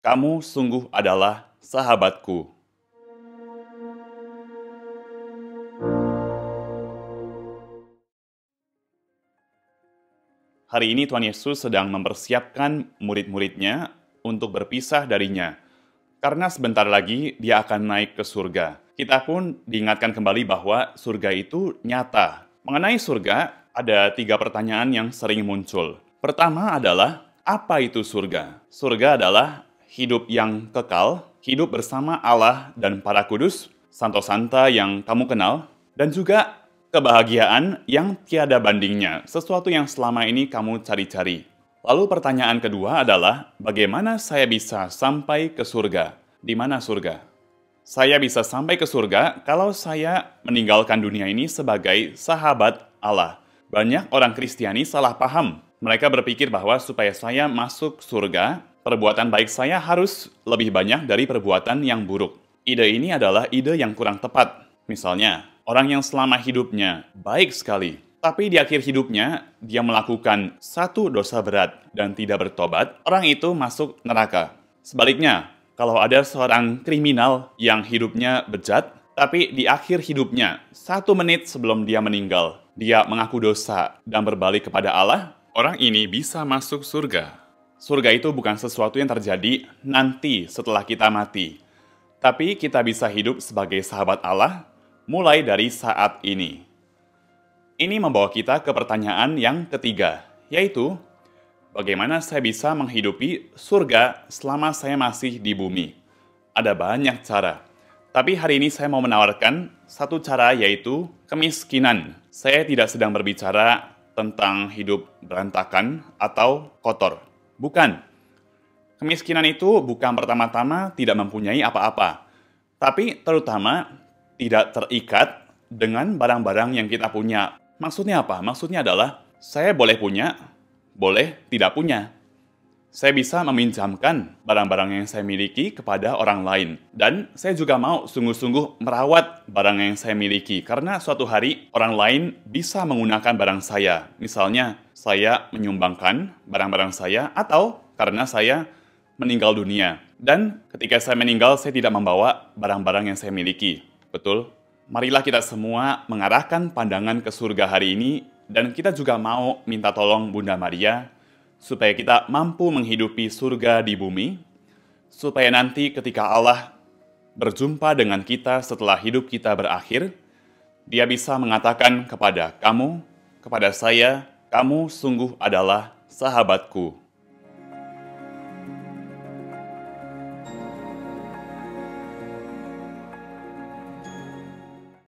Kamu sungguh adalah sahabatku. Hari ini Tuhan Yesus sedang mempersiapkan murid-muridnya untuk berpisah darinya. Karena sebentar lagi dia akan naik ke surga. Kita pun diingatkan kembali bahwa surga itu nyata. Mengenai surga, ada 3 pertanyaan yang sering muncul. Pertama adalah, apa itu surga? Surga adalah hidup yang kekal, hidup bersama Allah dan para kudus, santo-santa yang kamu kenal, dan juga kebahagiaan yang tiada bandingnya, sesuatu yang selama ini kamu cari-cari. Lalu pertanyaan kedua adalah, bagaimana saya bisa sampai ke surga? Di mana surga? Saya bisa sampai ke surga kalau saya meninggalkan dunia ini sebagai sahabat Allah. Banyak orang Kristiani salah paham. Mereka berpikir bahwa supaya saya masuk surga, perbuatan baik saya harus lebih banyak dari perbuatan yang buruk. Ide ini adalah ide yang kurang tepat. Misalnya, orang yang selama hidupnya baik sekali, tapi di akhir hidupnya dia melakukan satu dosa berat dan tidak bertobat, orang itu masuk neraka. Sebaliknya, kalau ada seorang kriminal yang hidupnya bejat, tapi di akhir hidupnya, 1 menit sebelum dia meninggal, dia mengaku dosa dan berbalik kepada Allah, orang ini bisa masuk surga. Surga itu bukan sesuatu yang terjadi nanti setelah kita mati, tapi kita bisa hidup sebagai sahabat Allah mulai dari saat ini. Ini membawa kita ke pertanyaan yang ketiga, yaitu, bagaimana saya bisa menghidupi surga selama saya masih di bumi? Ada banyak cara, tapi hari ini saya mau menawarkan satu cara, yaitu kemiskinan. Saya tidak sedang berbicara tentang hidup berantakan atau kotor. Bukan. Kemiskinan itu bukan pertama-tama tidak mempunyai apa-apa, tapi terutama tidak terikat dengan barang-barang yang kita punya. Maksudnya apa? Maksudnya adalah, saya boleh punya, boleh tidak punya. Saya bisa meminjamkan barang-barang yang saya miliki kepada orang lain. Dan saya juga mau sungguh-sungguh merawat barang yang saya miliki. Karena suatu hari orang lain bisa menggunakan barang saya. Misalnya, saya menyumbangkan barang-barang saya, atau karena saya meninggal dunia. Dan ketika saya meninggal, saya tidak membawa barang-barang yang saya miliki. Betul? Marilah kita semua mengarahkan pandangan ke surga hari ini, dan kita juga mau minta tolong Bunda Maria, supaya kita mampu menghidupi surga di bumi, supaya nanti ketika Allah berjumpa dengan kita setelah hidup kita berakhir, Dia bisa mengatakan kepada kamu, kepada saya, kamu sungguh adalah sahabatku.